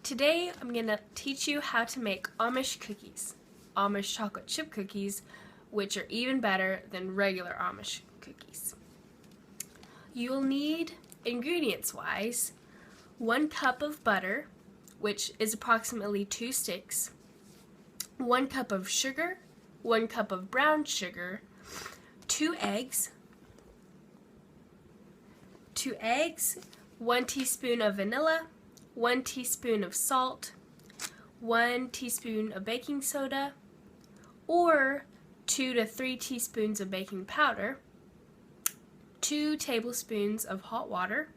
Today I'm going to teach you how to make Amish cookies, Amish chocolate chip cookies, which are even better than regular Amish cookies. You'll need, ingredients-wise, 1 cup of butter, which is approximately 2 sticks, 1 cup of sugar, 1 cup of brown sugar, 2 eggs, 1 teaspoon of vanilla, 1 teaspoon of salt, 1 teaspoon of baking soda, or 2 to 3 teaspoons of baking powder, 2 tablespoons of hot water,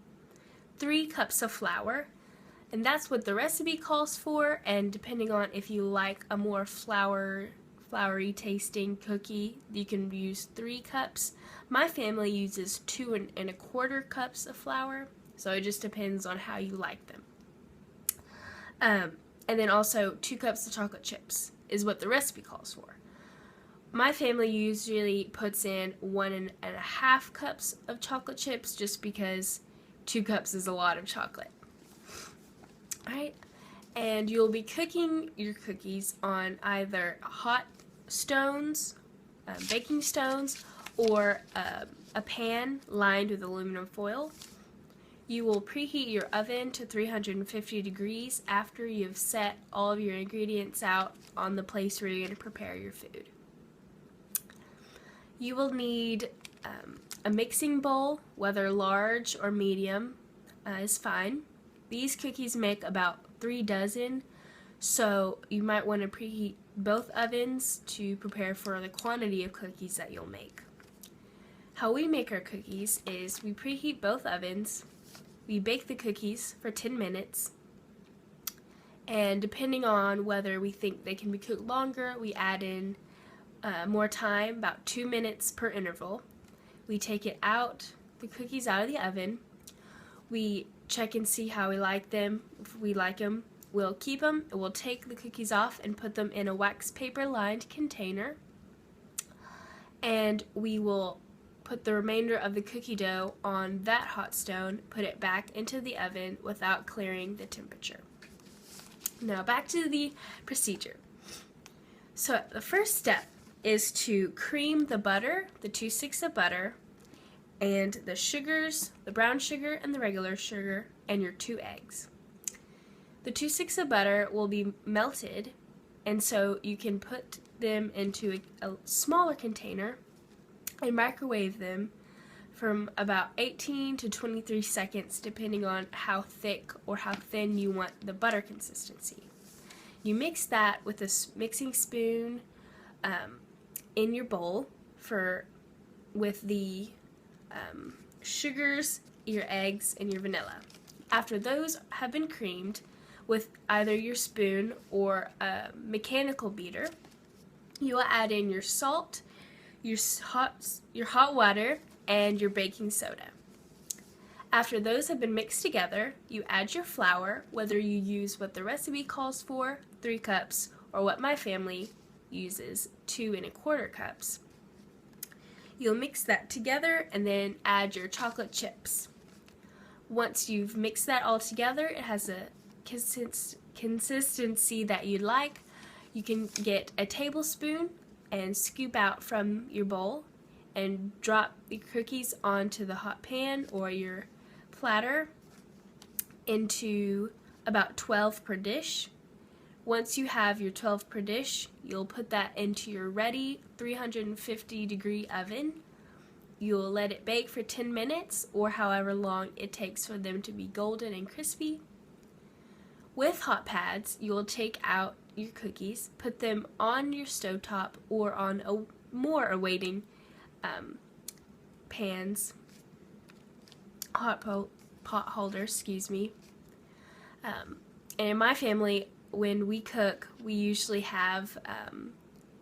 3 cups of flour, and that's what the recipe calls for, and depending on if you like a more flowery tasting cookie, you can use 3 cups. My family uses 2 1/4 cups of flour, so it just depends on how you like them. And then also 2 cups of chocolate chips is what the recipe calls for. My family usually puts in 1.5 cups of chocolate chips just because 2 cups is a lot of chocolate. Alright, and you'll be cooking your cookies on either hot stones, baking stones, or a pan lined with aluminum foil. You will preheat your oven to 350 degrees after you've set all of your ingredients out on the place where you're going to prepare your food. You will need a mixing bowl, whether large or medium is fine. These cookies make about 3 dozen, so you might want to preheat both ovens to prepare for the quantity of cookies that you'll make. How we make our cookies is we preheat both ovens. We bake the cookies for 10 minutes, and depending on whether we think they can be cooked longer, we add in more time, about 2 minutes per interval. We take the cookies out of the oven. We check and see how we like them. If we like them, we'll keep them. We'll take the cookies off and put them in a wax paper lined container, and we will put the remainder of the cookie dough on that hot stone, put it back into the oven without clearing the temperature. Now back to the procedure. So the first step is to cream the butter, the 2 sticks of butter, and the sugars, the brown sugar and the regular sugar, and your 2 eggs. The 2 sticks of butter will be melted, and so you can put them into a smaller container and microwave them from about 18 to 23 seconds depending on how thick or how thin you want the butter consistency. You mix that with a mixing spoon in your bowl with the sugars, your eggs, and your vanilla. After those have been creamed with either your spoon or a mechanical beater, you will add in your salt, your hot water, and your baking soda. After those have been mixed together, you add your flour, whether you use what the recipe calls for, 3 cups, or what my family uses, 2 1/4 cups. You'll mix that together and then add your chocolate chips. Once you've mixed that all together, it has a consistency that you'd like. You can get a tablespoon and scoop out from your bowl and drop the cookies onto the hot pan or your platter into about 12 per dish. Once you have your 12 per dish, you'll put that into your ready 350 degree oven. You'll let it bake for 10 minutes or however long it takes for them to be golden and crispy. With hot pads, you will take out your cookies, put them on your stovetop or on more awaiting pans, hot pot holders, and in my family, when we cook, we usually have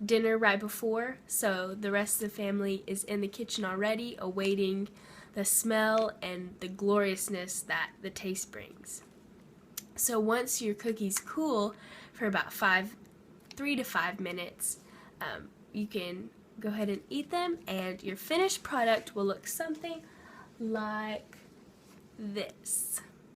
dinner right before, so the rest of the family is in the kitchen already awaiting the smell and the gloriousness that the taste brings. So once your cookies cool for about 3 to 5 minutes, you can go ahead and eat them, and your finished product will look something like this.